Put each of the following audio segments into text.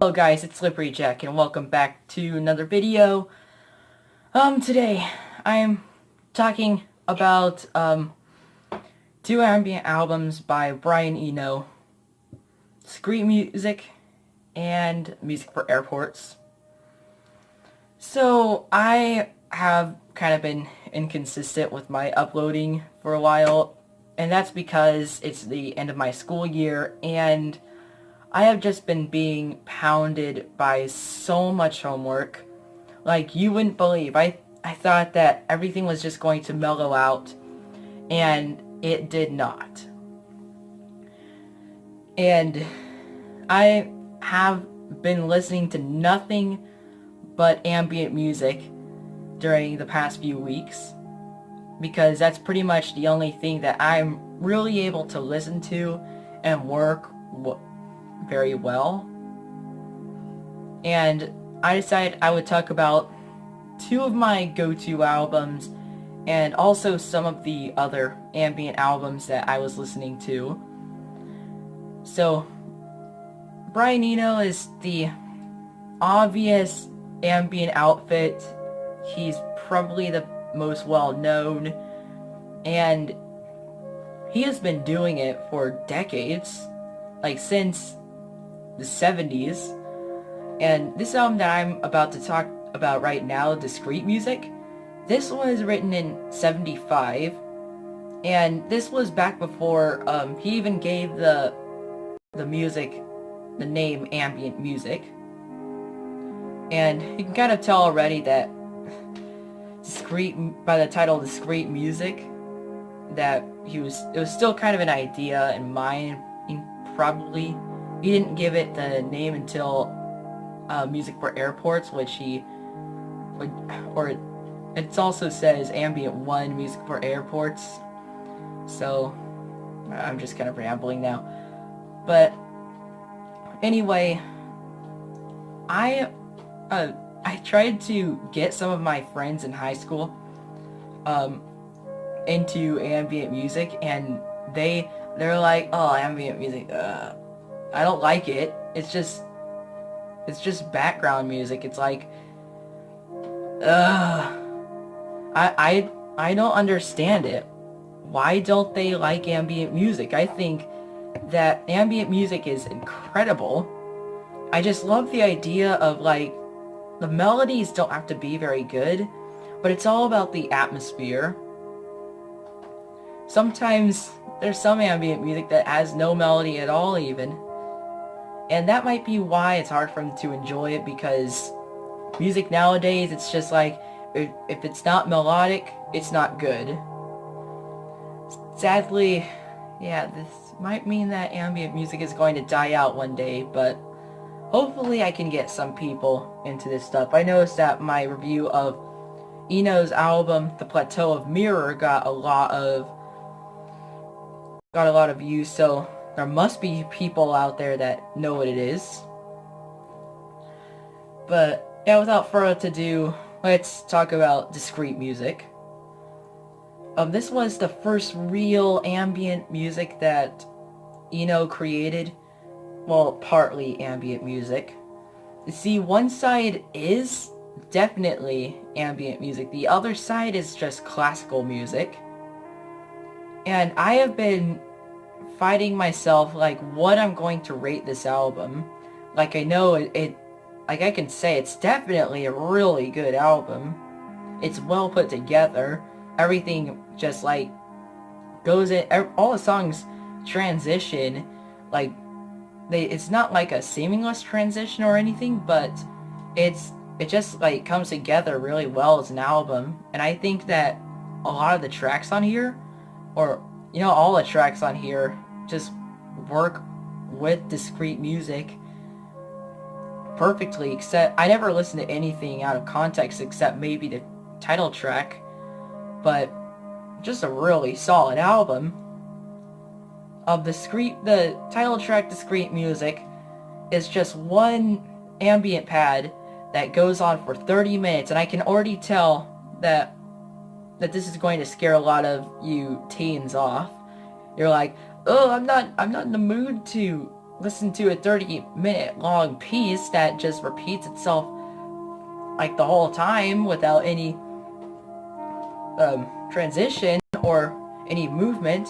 Hello guys, it's Slippery Jack and welcome back to another video. Today I'm talking about two ambient albums by Brian Eno, Discrete music and music for airports. So I have kind of been inconsistent with my uploading for a while, and that's because it's the end of my school year and I have just been being pounded by so much homework. Like, you wouldn't believe. I thought that everything was just going to mellow out, and it did not. And I have been listening to nothing but ambient music during the past few weeks, because that's pretty much the only thing that I'm really able to listen to and work very well. And I decided I would talk about two of my go-to albums and also some of the other ambient albums that I was listening to. So Brian Eno is the obvious ambient outfit. He's probably the most well-known, and he has been doing it for decades, like since the 70s. And this album that I'm about to talk about right now, Discrete music, this was written in 75, and this was back before he even gave the music the name ambient music. And you can kind of tell already that Discrete, by the title Discrete music, that it was still kind of an idea in mind. Probably he didn't give it the name until Music for Airports, which he would, or it also says Ambient 1 Music for Airports. So I'm just kind of rambling now. But anyway, I tried to get some of my friends in high school into ambient music, and they're like, "Oh, ambient music, I don't like it. It's just background music." It's like, I don't understand it. Why don't they like ambient music? I think that ambient music is incredible. I just love the idea of, like, the melodies don't have to be very good, but it's all about the atmosphere. Sometimes there's some ambient music that has no melody at all even. And that might be why it's hard for them to enjoy it, because music nowadays, it's just like, if it's not melodic, it's not good. Sadly, yeah, this might mean that ambient music is going to die out one day, but hopefully I can get some people into this stuff. I noticed that my review of Eno's album, The Plateau of Mirror, got a lot of views, so there must be people out there that know what it is. But yeah, without further ado, let's talk about Discrete music. This was the first real ambient music that Eno created. Well, partly ambient music. You see, one side is definitely ambient music. The other side is just classical music. And I have been fighting myself, like, what I'm going to rate this album. Like, I know it like, I can say it's definitely a really good album. It's well put together. Everything just, like, goes in, all the songs transition, like, it's not like a seamless transition or anything, but it just, like, comes together really well as an album. And I think that a lot of the tracks on here, or, you know, all the tracks on here just work with Discrete music perfectly, except I never listen to anything out of context except maybe the title track, but just a really solid album. The title track, Discrete music, is just one ambient pad that goes on for 30 minutes, and I can already tell that this is going to scare a lot of you teens off. You're like, oh, I'm not in the mood to listen to a 30-minute long piece that just repeats itself like the whole time without any transition or any movement.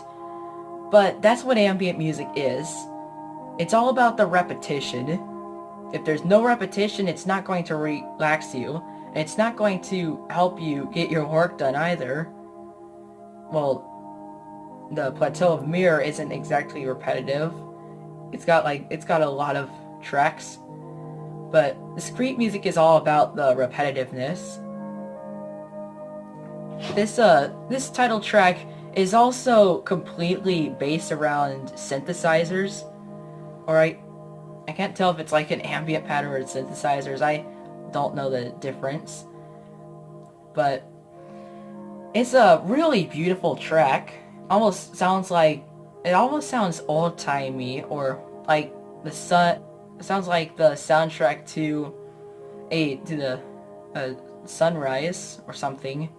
But that's what ambient music is. It's all about the repetition. If there's no repetition, it's not going to relax you. And it's not going to help you get your work done either. Well, the Plateau of Mirror isn't exactly repetitive. It's got a lot of tracks. But Discrete music is all about the repetitiveness. This title track is also completely based around synthesizers. Alright, I can't tell if it's like an ambient pattern or synthesizers. I don't know the difference. But it's a really beautiful track. It almost sounds old-timey, or like it sounds like the soundtrack to the sunrise or something.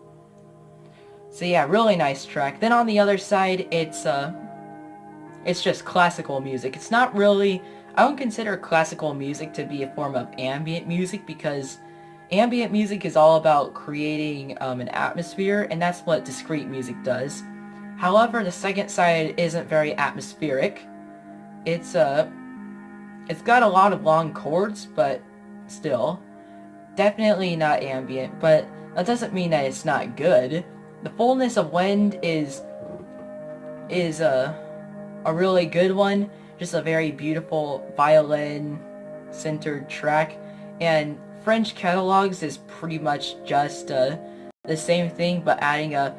So yeah, really nice track. Then on the other side, it's just classical music. It's not really, I don't consider classical music to be a form of ambient music, because ambient music is all about creating an atmosphere, and that's what Discrete music does. However, the second side isn't very atmospheric. It's got a lot of long chords, but still, definitely not ambient. But that doesn't mean that it's not good. The Fullness of Wind is a really good one. Just a very beautiful violin-centered track. And French Catalogs is pretty much just the same thing, but adding a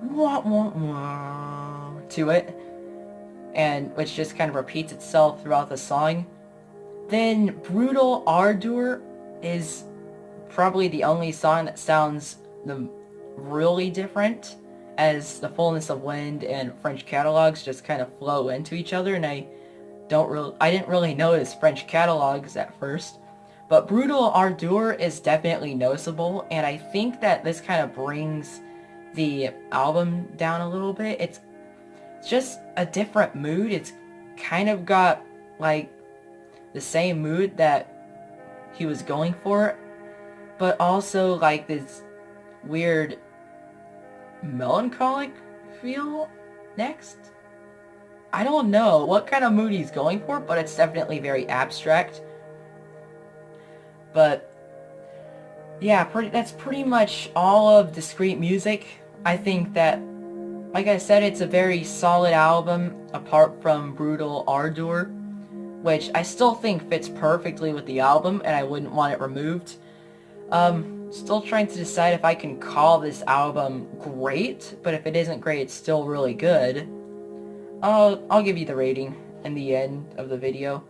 wah wah wah to it, and which just kind of repeats itself throughout the song. Then Brutal Ardour is probably the only song that sounds really different, as the Fullness of Wind and French Catalogs just kind of flow into each other, and I didn't really notice French Catalogs at first. But Brutal Ardour is definitely noticeable, and I think that this kind of brings the album down a little bit. It's just a different mood. It's kind of got like the same mood that he was going for, but also like this weird melancholic feel next. I don't know what kind of mood he's going for, but it's definitely very abstract. But yeah, that's pretty much all of Discrete music. I think that, like I said, it's a very solid album apart from Brutal Ardour, which I still think fits perfectly with the album, and I wouldn't want it removed. Still trying to decide if I can call this album great, but if it isn't great, it's still really good. I'll give you the rating in the end of the video.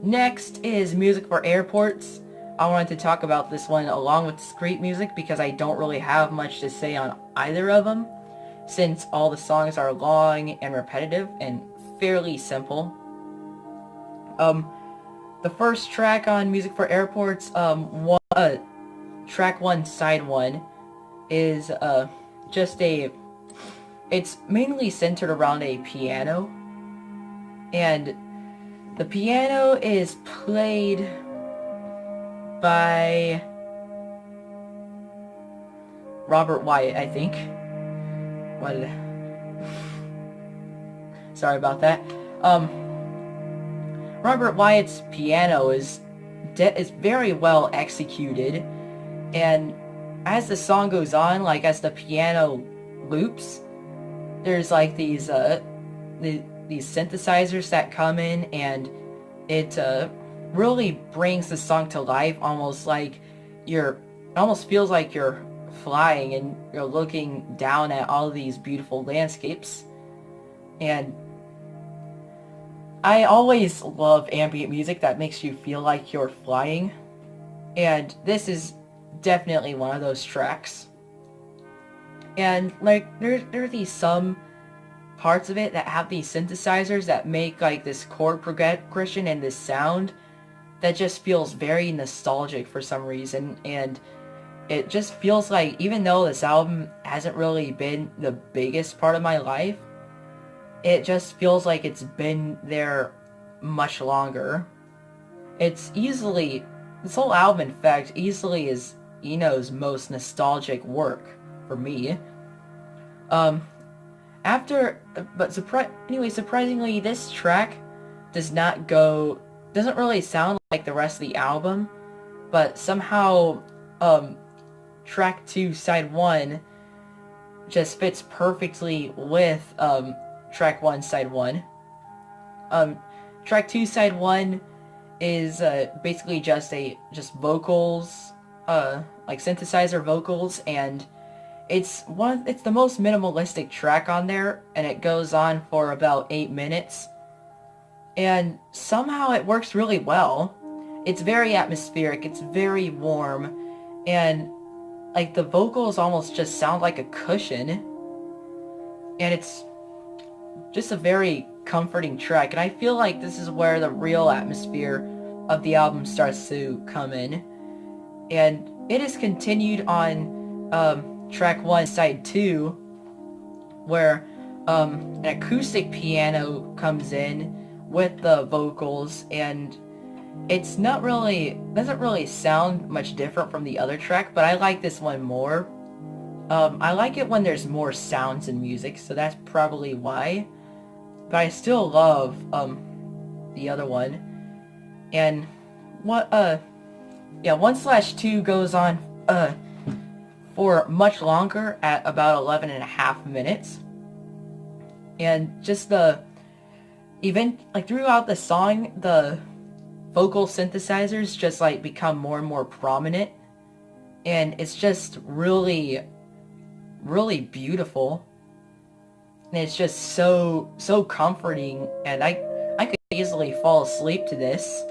Next is Music for Airports. I wanted to talk about this one along with Discrete music because I don't really have much to say on either of them, since all the songs are long and repetitive and fairly simple. The first track on Music for Airports, track 1, side 1, is it's mainly centered around a piano, and the piano is played by Robert Wyatt, I think. Sorry about that. Robert Wyatt's piano is very well executed, and as the song goes on, like as the piano loops, there's like these synthesizers that come in, and it really brings the song to life. Almost feels like you're flying and you're looking down at all these beautiful landscapes. And I always love ambient music that makes you feel like you're flying, and this is definitely one of those tracks. And like there are these some parts of it that have these synthesizers that make like this chord progression and this sound that just feels very nostalgic for some reason. And it just feels like, even though this album hasn't really been the biggest part of my life, it just feels like it's been there much longer. It's easily, this whole album, in fact, easily is Eno's most nostalgic work for me. Um, surprisingly, this track doesn't really sound like the rest of the album, but somehow, track 2, side 1 just fits perfectly with, track 1, side 1. Track 2, side 1 is, basically just vocals, like synthesizer vocals, and it's the most minimalistic track on there, and it goes on for about 8 minutes. And somehow it works really well. It's very atmospheric, it's very warm, and like the vocals almost just sound like a cushion. And it's just a very comforting track, and I feel like this is where the real atmosphere of the album starts to come in. And it is continued on track 1, side 2, where an acoustic piano comes in with the vocals, and doesn't really sound much different from the other track, but I like this one more. I like it when there's more sounds in music, so that's probably why. But I still love the other one. And 1/2 goes on for much longer at about 11.5 minutes. And just throughout the song, the vocal synthesizers just like become more and more prominent, and it's just really, really beautiful, and it's just so comforting, and I could easily fall asleep to this.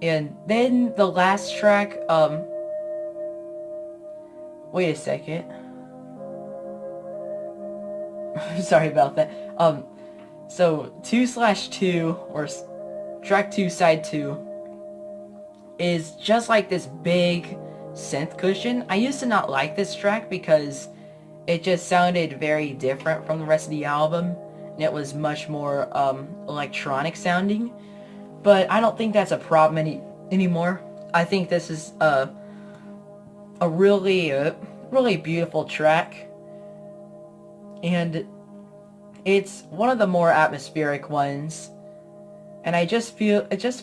And then the last track, wait a second. Sorry about that. So 2/2, or track 2, side 2, is just like this big synth cushion. I used to not like this track because it just sounded very different from the rest of the album, and it was much more electronic sounding. But I don't think that's a problem anymore. I think this is a really beautiful track, and it's one of the more atmospheric ones. And it just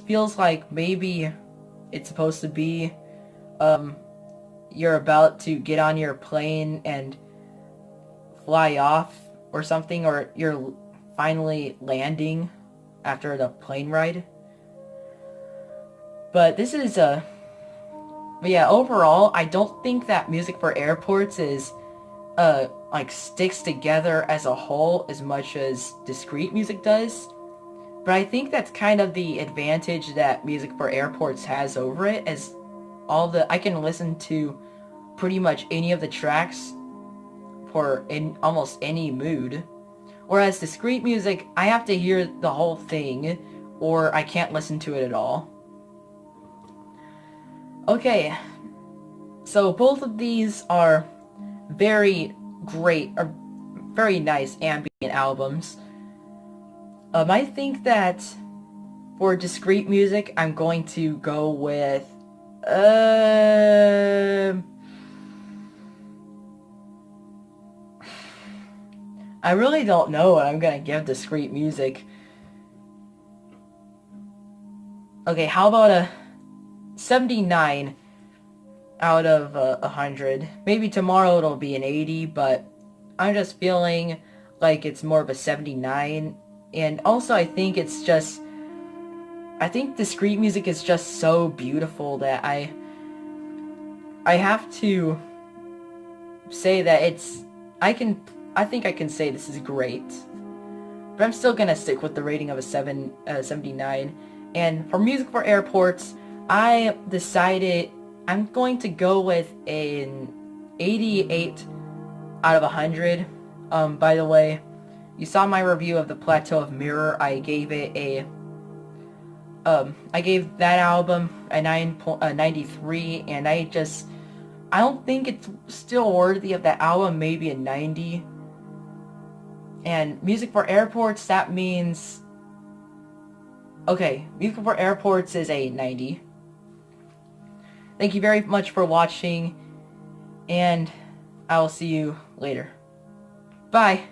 feels like maybe it's supposed to be you're about to get on your plane and fly off or something, or you're finally landing after the plane ride. But this is overall, I don't think that Music for Airports is sticks together as a whole as much as Discrete music does. But I think that's kind of the advantage that Music for Airports has over it, as I can listen to pretty much any of the tracks in almost any mood. Whereas Discrete music, I have to hear the whole thing, or I can't listen to it at all. Okay, so both of these are very great, or very nice ambient albums. I think that for Discrete music, I'm going to go with I really don't know what I'm gonna give Discrete music. Okay, how about a 79 out of 100. Maybe tomorrow it'll be an 80, but I'm just feeling like it's more of a 79. And also I think Discrete music is just so beautiful that I have to say that I think I can say this is great. But I'm still gonna stick with the rating of a 79. And for Music for Airports, I decided I'm going to go with an 88 out of 100. By the way, you saw my review of the Plateau of Mirror. I gave it I gave that album a 93, and I don't think it's still worthy of that album, maybe a 90. And Music for Airports, that means Okay, music for airports is a 90. Thank you very much for watching, and I will see you later. Bye!